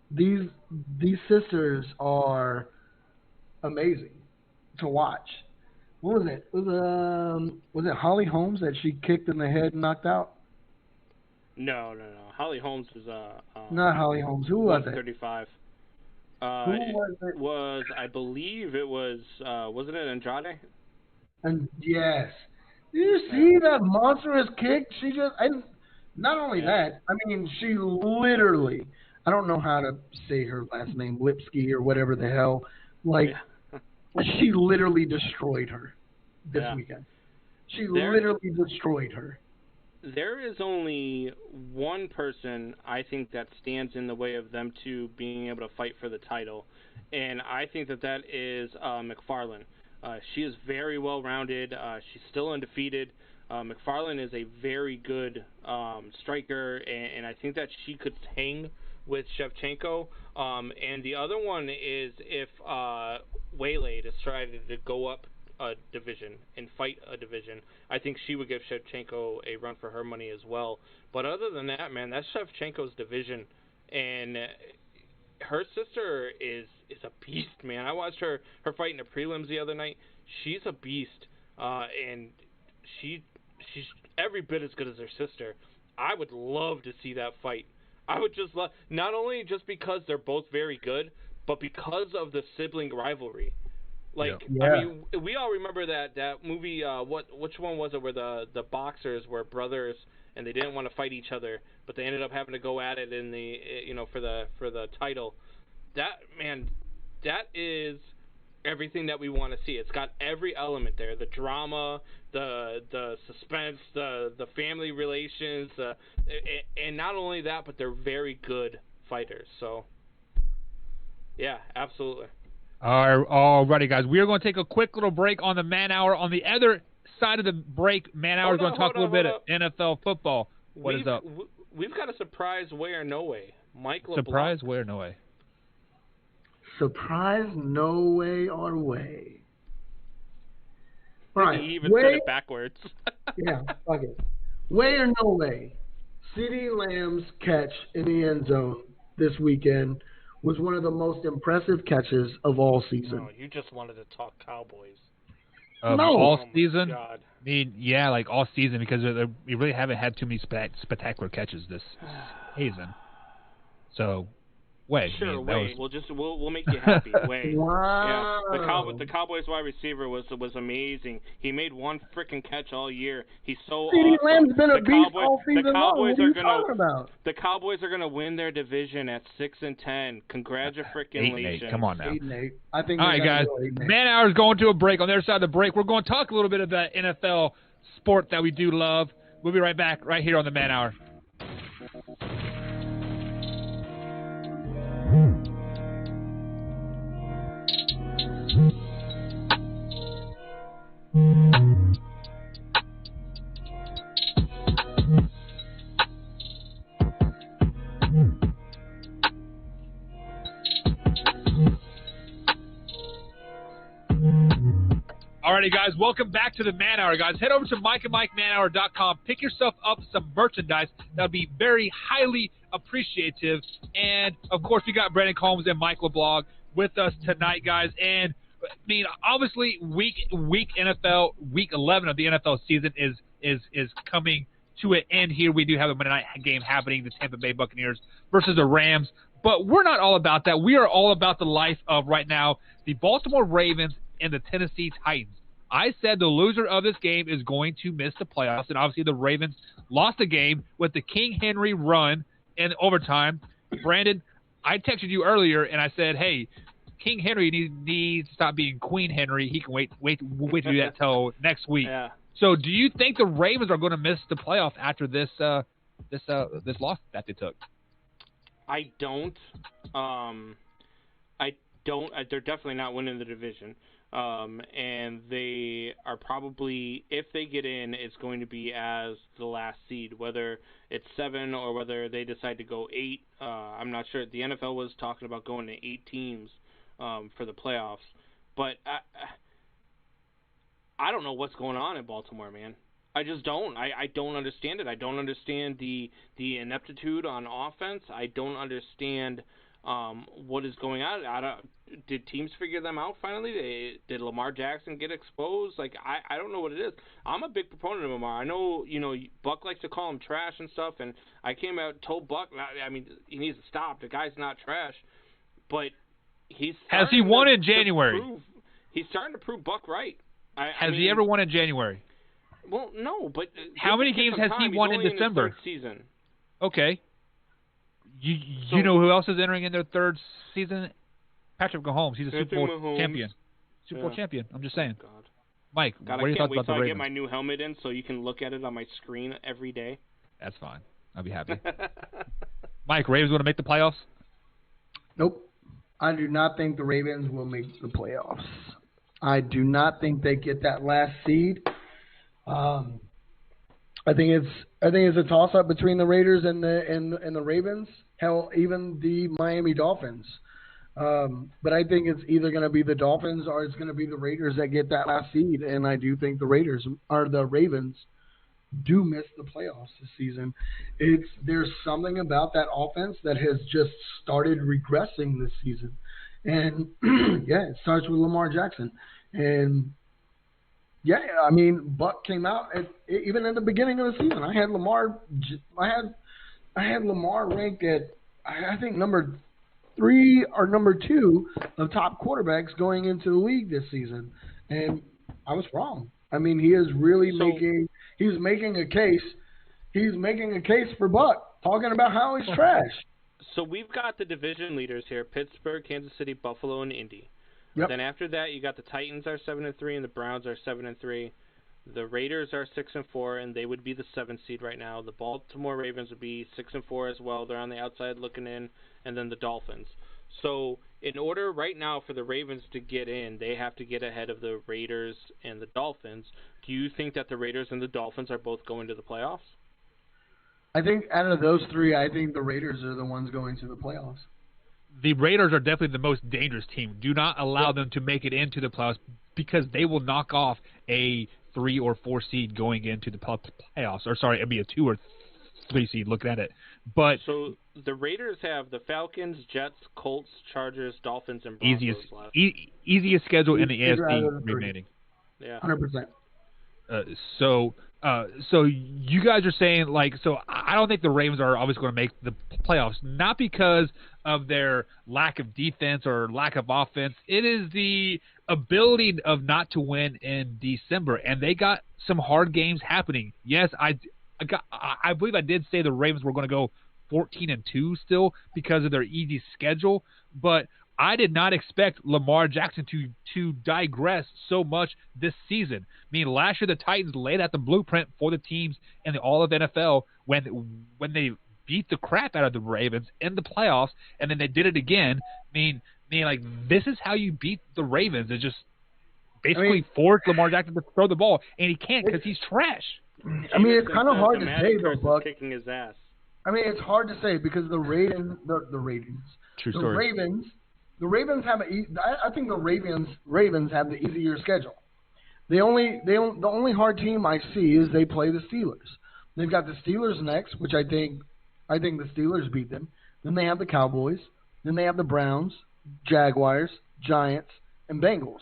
These sisters are amazing to watch. What was it? Was it Holly Holmes that she kicked in the head and knocked out? No. Holly Holmes is not Holly Holmes. Who was it? 35. Who was it? I believe it was. Wasn't it Andrade? And yes. Did you see that monstrous kick? She just, and not only that, I mean, she literally, I don't know how to say her last name, Lipsky or whatever the hell. Like, she literally destroyed her this weekend. She literally destroyed her. There is only one person I think that stands in the way of them two being able to fight for the title, and I think that is McFarlane. She is very well-rounded. She's still undefeated. McFarlane is a very good striker, and I think that she could hang with Shevchenko. And the other one is if Waylay decided to go up a division and fight a division, I think she would give Shevchenko a run for her money as well. But other than that, man, that's Shevchenko's division, and her sister is a beast, man. I watched her fight in the prelims the other night. She's a beast, and she's every bit as good as her sister. I would love to see that fight. I would just love, not only just because they're both very good, but because of the sibling rivalry. Like, I mean, we all remember that movie. Which one was it? Where the boxers were brothers and they didn't want to fight each other, but they ended up having to go at it in the for the title. That is everything that we want to see. It's got every element there: the drama, the suspense, the family relations, and not only that, but they're very good fighters. So, yeah, absolutely. Alrighty, guys. We are going to take a quick little break on the Man Hour. On the other side of the break, Man Hour is going to talk a little bit of NFL football. What is up? We've got a surprise way or no way. Mike LeBlanc. Surprise way or no way? Surprise no way or way. All right. He even said it backwards. Yeah, fuck it. Way or no way. CeeDee Lamb's catch in the end zone this weekend was one of the most impressive catches of all season. No, you just wanted to talk Cowboys. All season? God. I mean, yeah, like all season, because we really haven't had too many spectacular catches this season. So, way. Sure, I mean, way. We'll make you happy. Way. Wow. Yeah. The Cowboys wide receiver was amazing. He made one freaking catch all year. He's so CeeDee awesome. Lamb's been a beast all season long. What are you talking about? The Cowboys are gonna win their division at 6-10. Congratulations. 8-8. Come on now. 8-8. I think. All right, guys. Man Hour is going to a break. On the other side of the break, we're going to talk a little bit of that NFL sport that we do love. We'll be right back right here on the Man Hour. Alrighty, guys, welcome back to the Man Hour, guys. Head over to MikeandMikeManHour.com. Pick yourself up some merchandise. That would be very highly appreciative. And, of course, we got Brandon Combs and Mike LeBlanc with us tonight, guys. And, I mean, obviously, week 11 of the NFL season is coming to an end here. We do have a Monday night game happening, the Tampa Bay Buccaneers versus the Rams. But we're not all about that. We are all about the life of, right now, the Baltimore Ravens and the Tennessee Titans. I said the loser of this game is going to miss the playoffs, and obviously the Ravens lost the game with the King Henry run in overtime. Brandon, I texted you earlier, and I said, hey, King Henry needs to stop being Queen Henry. He can wait to do that till next week. Yeah. So do you think the Ravens are going to miss the playoffs after this loss that they took? I don't. They're definitely not winning the division. And they are probably, if they get in, it's going to be as the last seed, whether it's 7 or whether they decide to go 8. I'm not sure. The NFL was talking about going to 8 teams for the playoffs, but I don't know what's going on in Baltimore, man. I just don't. I don't understand it. I don't understand the ineptitude on offense. I don't understand what is going on. Did teams figure them out finally? Did Lamar Jackson get exposed? Like, I don't know what it is. I'm a big proponent of Lamar. I know, Buck likes to call him trash and stuff, and I came out and told Buck, I mean, he needs to stop. The guy's not trash, but he's Has he won in January? He's starting to prove Buck right. Has he ever won in January? Well, no, but how many games has he won in December? Season. Okay. You know who else is entering in their third season? Patrick Mahomes. He's a Super Bowl champion. Super Bowl champion. I'm just saying. God. Mike, God, what are your thoughts about the Ravens? I get my new helmet in so you can look at it on my screen every day. That's fine. I'll be happy. Mike, Ravens want to make the playoffs? Nope. I do not think the Ravens will make the playoffs. I do not think they get that last seed. I think it's a toss up between the Raiders and the Ravens. Hell, even the Miami Dolphins. But I think it's either going to be the Dolphins or it's going to be the Raiders that get that last seed. And I do think the Ravens do miss the playoffs this season. There's something about that offense that has just started regressing this season. And yeah, it starts with Lamar Jackson. And yeah, I mean, Buck came out even at the beginning of the season. I had Lamar ranked at I think number 3 or number 2 of top quarterbacks going into the league this season, and I was wrong. I mean, he is really making a case. He's making a case for Buck, talking about how he's trash. So we've got the division leaders here: Pittsburgh, Kansas City, Buffalo, and Indy. Yep. Then after that, you got the Titans are 7-3, and the Browns are 7-3. The Raiders are 6-4, and they would be the 7th seed right now. The Baltimore Ravens would be 6-4 as well. They're on the outside looking in, and then the Dolphins. So in order right now for the Ravens to get in, they have to get ahead of the Raiders and the Dolphins. Do you think that the Raiders and the Dolphins are both going to the playoffs? I think out of those 3, I think the Raiders are the ones going to the playoffs. The Raiders are definitely the most dangerous team. Do not allow them to make it into the playoffs because they will knock off a 3 or 4 seed going into the playoffs. Or sorry, it'd be a 2 or 3 seed looking at it. But so the Raiders have the Falcons, Jets, Colts, Chargers, Dolphins, and Broncos left. Easiest schedule in the AFC remaining. Yeah, 100%. So you guys are saying so I don't think the Ravens are always going to make the playoffs, not because of their lack of defense or lack of offense. It is the ability of not to win in December, and they got some hard games happening. Yes, I believe I did say the Ravens were going to go 14-2 still because of their easy schedule, but I did not expect Lamar Jackson to digress so much this season. I mean, last year the Titans laid out the blueprint for the teams in all of NFL when they beat the crap out of the Ravens in the playoffs, and then they did it again. I mean, like, this is how you beat the Ravens. It's just basically force Lamar Jackson to throw the ball, and he can't because he's trash. I mean, it's kind of hard to say, though, Buck. Kicking his ass. I mean, it's hard to say because the Ravens. True story. The Ravens have I think the Ravens have the easier schedule. The only hard team I see is they play the Steelers. They've got the Steelers next, which I think the Steelers beat them. Then they have the Cowboys. Then they have the Browns, Jaguars, Giants, and Bengals.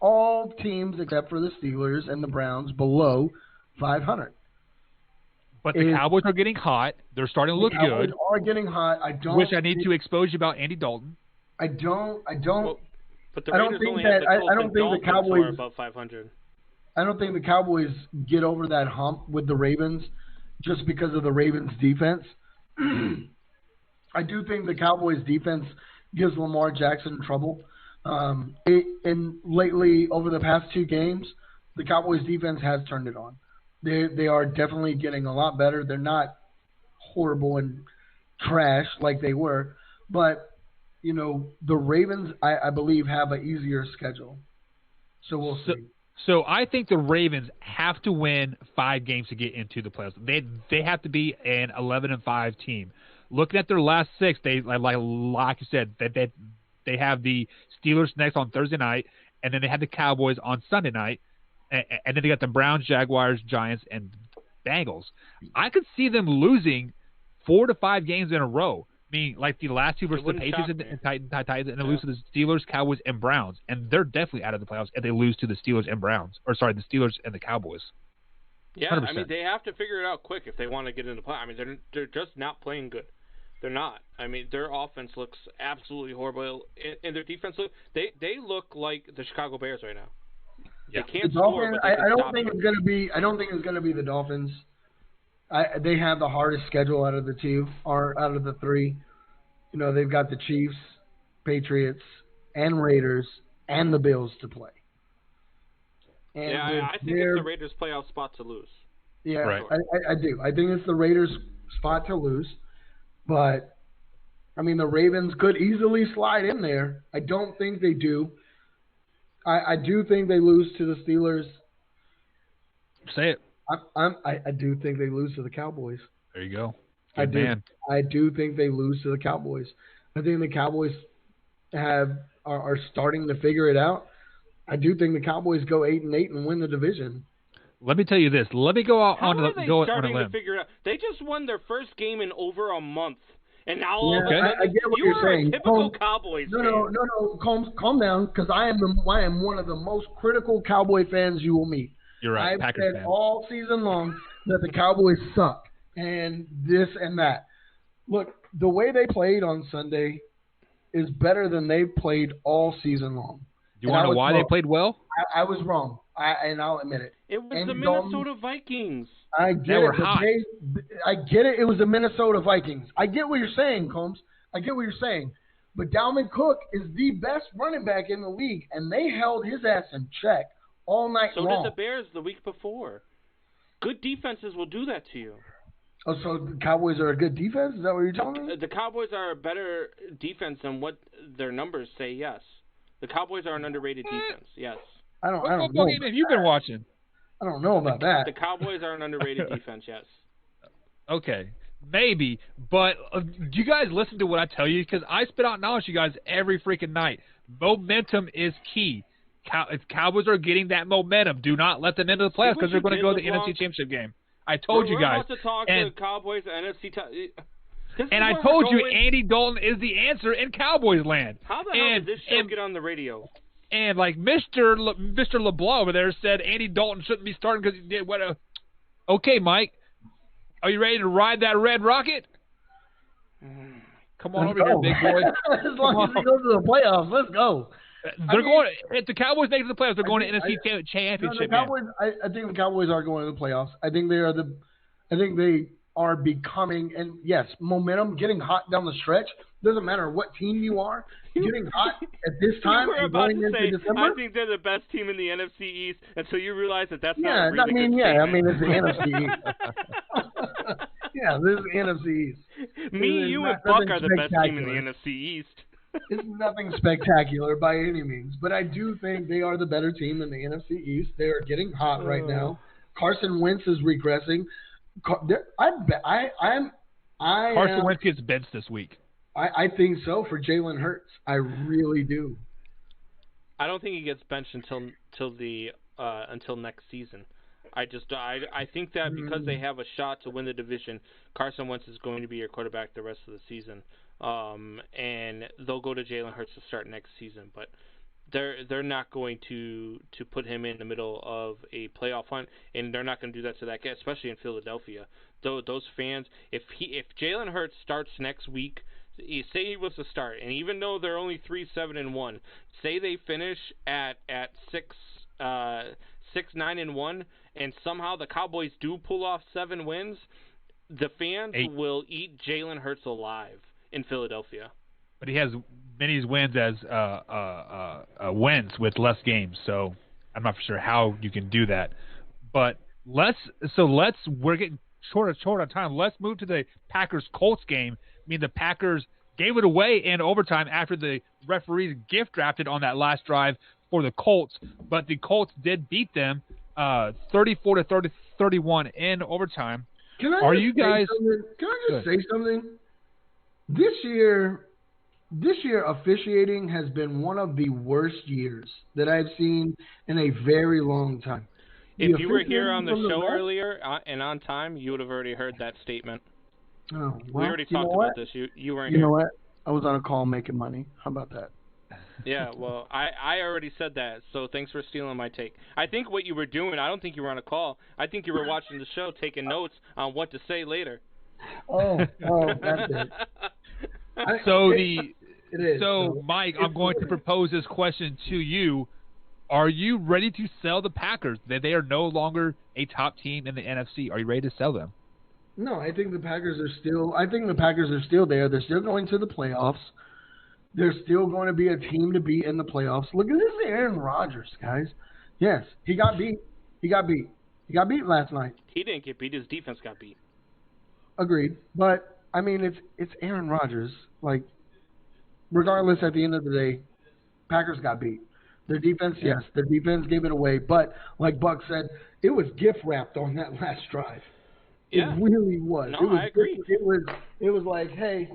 All teams except for the Steelers and the Browns below 500. But the Cowboys are getting hot. They're starting to look good. The Cowboys are getting hot. I need to expose you about Andy Dalton. But the I don't Raiders think only that. have the I don't think the Cowboys are above 500. I don't think the Cowboys get over that hump with the Ravens just because of the Ravens' defense. I do think the Cowboys' defense gives Lamar Jackson trouble. And lately, over the past 2 games, the Cowboys' defense has turned it on. They are definitely getting a lot better. They're not horrible and trash like they were, but the Ravens, I believe, have an easier schedule. So we'll see. So I think the Ravens have to win 5 games to get into the playoffs. They have to be an 11-5 team. Looking at their last 6, they like you said, they have the Steelers next on Thursday night, and then they have the Cowboys on Sunday night, and then they got the Browns, Jaguars, Giants, and Bengals. I could see them losing 4 to 5 games in a row. I mean, like the last 2 versus the Patriots and Titans, and they lose to the Steelers, Cowboys, and Browns. And they're definitely out of the playoffs if they lose to the Steelers and Browns. Or, sorry, the Steelers and the Cowboys. Yeah, 100%. I mean, they have to figure it out quick if they want to get into play. I mean, they're just not playing good. They're not. I mean, their offense looks absolutely horrible, and their defense they look like the Chicago Bears right now. Yeah. They can't score, but they I don't think it's going to be the Dolphins. They have the hardest schedule out of the two, or out of the three. You know, they've got the Chiefs, Patriots, and Raiders, and the Bills to play. And Yeah, I think it's the Raiders' playoff spot to lose. Yeah, right. I do. I think it's the Raiders' spot to lose. But, I mean, the Ravens could easily slide in there. I don't think they do. I do think they lose to the Steelers. Say it. I do think they lose to the Cowboys. There you go. I Good do. man. I do think they lose to the Cowboys. I think the Cowboys are starting to figure it out. I do think the Cowboys go 8-8 and win the division. Let me tell you this. Let me go out on a limb. How are they starting to figure it out? They just won their first game in over a month. And now all of a sudden, I get what you're saying. A typical Cowboys fan. No, calm down, because I am one of the most critical Cowboy fans you will meet. You're right. I've Packers said fan. all season long that the Cowboys suck and this and that. Look, the way they played on Sunday is better than they played all season long. Do you want to know why they played well? I was wrong, and I'll admit it. It was the Minnesota Vikings. I get They it. were hot. I get it. It was the Minnesota Vikings. I get what you're saying, Combs. I get what you're saying. But Dalvin Cook is the best running back in the league, and they held his ass in check all night long. So did the Bears the week before. Good defenses will do that to you. Oh, so the Cowboys are a good defense? Is that what you're telling me? The Cowboys are a better defense than what their numbers say, yes. The Cowboys are an underrated defense, yes. I don't What know. football game have you been watching? I don't know about that. The Cowboys are an underrated defense, yes. Okay, maybe, but do you guys listen to what I tell you? Because I spit out knowledge to you guys every freaking night. Momentum is key. If Cowboys are getting that momentum, do not let them into the playoffs because they're going to go to the NFC Championship game. I told you guys. We're about to talk to Cowboys, NFC. And I told you Andy Dalton is the answer in Cowboys land. How the hell did this show get on the radio? And like Mr. LeBlanc over there said, Andy Dalton shouldn't be starting because he did what? Okay, Mike, are you ready to ride that red rocket? Come on over here, big boy. As long as they go to the playoffs, let's go. They're going. If the Cowboys make it to the playoffs, they're going to NFC Championship. No, the Cowboys. I think the Cowboys are going to the playoffs. I think they are becoming, and yes, momentum, getting hot down the stretch. Doesn't matter what team you are, getting hot at this time and going into December. I think they're the best team in the NFC East until you realize that that's not a really I mean, good yeah, statement. I mean it's the NFC East. Yeah, this is the NFC East. You and Buck are the best team in the NFC East. It's nothing spectacular by any means, but I do think they are the better team in the NFC East. They are getting hot right now. Carson Wentz is regressing. Carson Wentz gets benched this week. I think so for Jalen Hurts. I really do. I don't think he gets benched until next season. I think that because they have a shot to win the division, Carson Wentz is going to be your quarterback the rest of the season. And they'll go to Jalen Hurts to start next season, but they're not going to put him in the middle of a playoff hunt, and they're not going to do that to that guy, especially in Philadelphia. Those fans, if Jalen Hurts starts next week, say he was to start, and even though they're only 3-7-1, say they finish at 6-9-1, and somehow the Cowboys do pull off 7 wins, the fans will eat Jalen Hurts alive in Philadelphia. But he has many wins as wins with less games, so I'm not for sure how you can do that. But we're getting short on time. Let's move to the Packers-Colts game. I mean, the Packers gave it away in overtime after the referees gift drafted on that last drive for the Colts, but the Colts did beat them 34-31 in overtime. Can I just say something? This year officiating has been one of the worst years that I've seen in a very long time. If you were here on the show earlier and on time, you would have already heard that statement. Oh, well, we already talked about this. You weren't here. You know what? I was on a call making money. How about that? Yeah, well, I already said that, so thanks for stealing my take. I think what you were doing, I don't think you were on a call. I think you were watching the show, taking notes on what to say later. Oh, that's it. Mike, I'm going to propose this question to you. Are you ready to sell the Packers? They are no longer a top team in the NFC. Are you ready to sell them? No, I think the Packers are still. I think the Packers are still there. They're still going to the playoffs. They're still going to be a team to beat in the playoffs. Look at this, Aaron Rodgers, guys. Yes, he got beat. He got beat. He got beat last night. He didn't get beat. His defense got beat. Agreed. But I mean, it's Aaron Rodgers. Like, regardless, at the end of the day, Packers got beat. Their defense, yes, their defense gave it away. But like Buck said, it was gift wrapped on that last drive. Yeah. It really was. No, I agree. It was like, hey,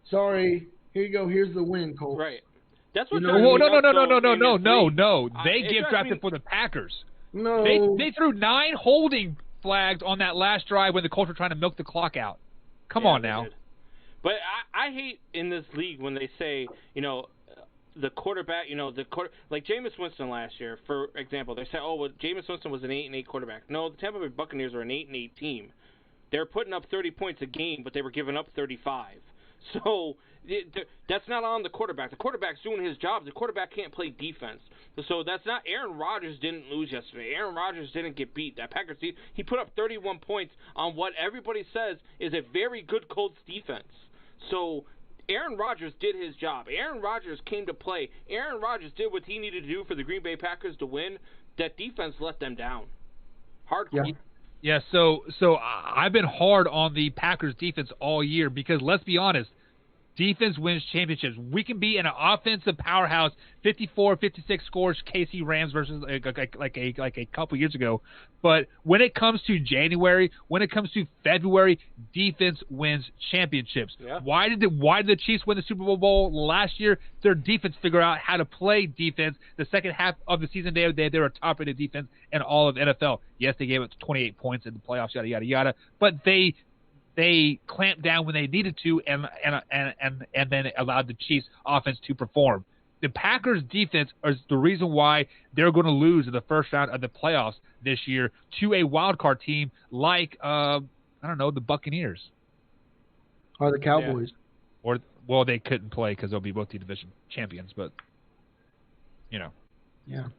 sorry, here you go. Here's the win, Cole. Right. That's what. No. They gift wrapped it for the Packers. No. They threw 9 holding flags on that last drive when the Colts were trying to milk the clock out. Come on now. But I hate in this league when they say, the quarterback, like Jameis Winston last year, for example, they say, oh, well, Jameis Winston was an 8-8 quarterback. No, the Tampa Bay Buccaneers are an 8-8 team. They're putting up 30 points a game, but they were giving up 35. So that's not on the quarterback. The quarterback's doing his job. The quarterback can't play defense. So that's not. Aaron Rodgers didn't lose yesterday. Aaron Rodgers didn't get beat. That Packers team, he put up 31 points on what everybody says is a very good Colts defense. So Aaron Rodgers did his job. Aaron Rodgers came to play. Aaron Rodgers did what he needed to do for the Green Bay Packers to win. That defense let them down. Hardcore. Yeah, so I've been hard on the Packers defense all year because let's be honest, defense wins championships. We can be an offensive powerhouse, 54, 56 scores, KC Rams versus like a couple years ago. But when it comes to January, when it comes to February, defense wins championships. Yeah. Why did the Chiefs win the Super Bowl last year? Their defense figured out how to play defense. The second half of the season, they were a top-rated defense in all of NFL. Yes, they gave it 28 points in the playoffs, yada yada yada. But they clamped down when they needed to, and then allowed the Chiefs' offense to perform. The Packers' defense is the reason why they're going to lose in the first round of the playoffs this year to a wild card team like the Buccaneers or the Cowboys. Yeah. Or they couldn't play because they'll be both the division champions, but Yeah,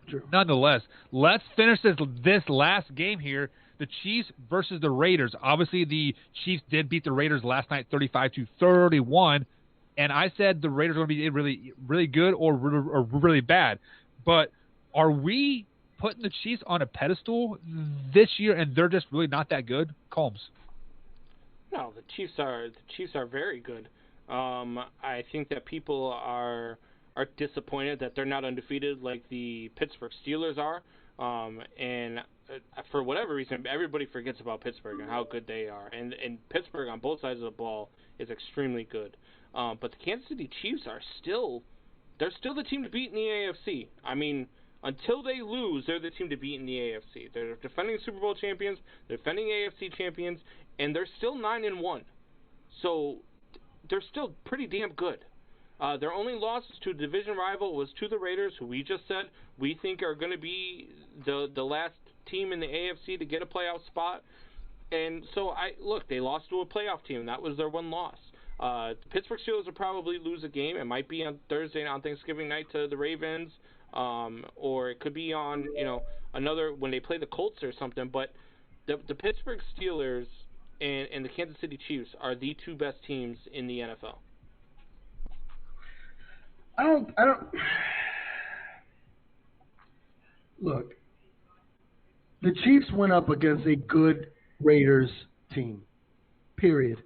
true. Nonetheless, let's finish this last game here. The Chiefs versus the Raiders. Obviously, the Chiefs did beat the Raiders last night 35-31, and I said the Raiders are going to be really, really good or really bad. But are we putting the Chiefs on a pedestal this year, and they're just really not that good? Combs. No, the Chiefs are very good. I think that people are disappointed that they're not undefeated like the Pittsburgh Steelers are. And for whatever reason, everybody forgets about Pittsburgh and how good they are. And Pittsburgh on both sides of the ball is extremely good. But the Kansas City Chiefs are still the team to beat in the AFC. I mean, until they lose, they're the team to beat in the AFC. They're defending Super Bowl champions, they're defending AFC champions, and they're still 9-1. So they're still pretty damn good. Their only loss to a division rival was to the Raiders, who we just said we think are going to be the last team in the AFC to get a playoff spot. And so, they lost to a playoff team. That was their one loss. The Pittsburgh Steelers will probably lose a game. It might be on Thursday on Thanksgiving night to the Ravens, or it could be on another when they play the Colts or something. But the Pittsburgh Steelers and the Kansas City Chiefs are the two best teams in the NFL. I don't look. The Chiefs went up against a good Raiders team. Period.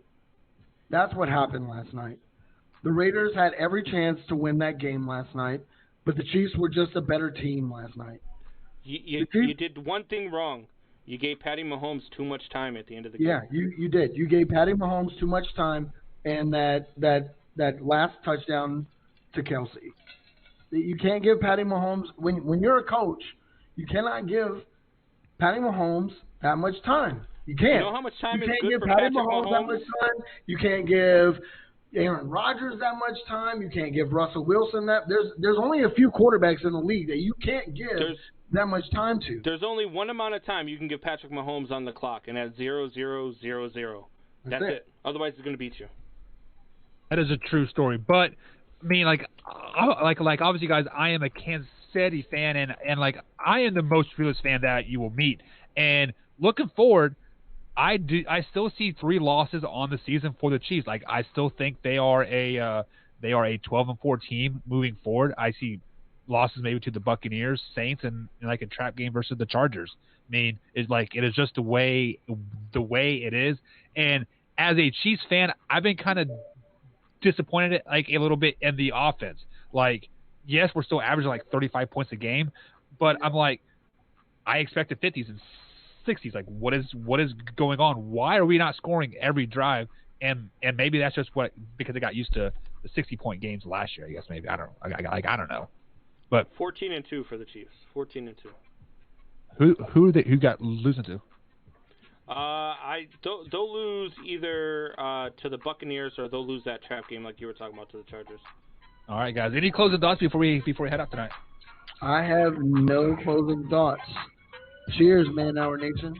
That's what happened last night. The Raiders had every chance to win that game last night, but the Chiefs were just a better team last night. You did one thing wrong. You gave Patty Mahomes too much time at the end of the game. Yeah, you did. You gave Patty Mahomes too much time, and that last touchdown to Kelsey. You can't give Patty Mahomes when you're a coach. You cannot give Patty Mahomes that much time. You can't. You know how much time you is can't good give for Patty Patrick Mahomes that much time. You can't give Aaron Rodgers that much time. You can't give Russell Wilson that. There's only a few quarterbacks in the league that you can't give that much time to. There's only one amount of time you can give Patrick Mahomes on the clock, and that's 0-0-0-0. That's it. Otherwise, he's going to beat you. That is a true story, but I mean, like obviously, guys, I am a Kansas City fan, and I am the most realist fan that you will meet. And looking forward, I still see 3 losses on the season for the Chiefs. Like I still think they are a 12-4 team moving forward. I see losses maybe to the Buccaneers, Saints, and like a trap game versus the Chargers. I mean, it is just the way it is. And as a Chiefs fan, I've been kind of disappointed like a little bit in the offense. Like, yes, we're still averaging like 35 points a game, but I'm like, I expected 50s and 60s. Like, what is going on? Why are we not scoring every drive? And maybe that's just because they got used to the 60-point games last year. I guess maybe I don't know. But 14-2 for the Chiefs. 14-2. Who got losing to? I they'll lose either to the Buccaneers or they'll lose that trap game like you were talking about to the Chargers. All right, guys. Any closing thoughts before we head out tonight? I have no closing thoughts. Cheers, Man Hour Nation.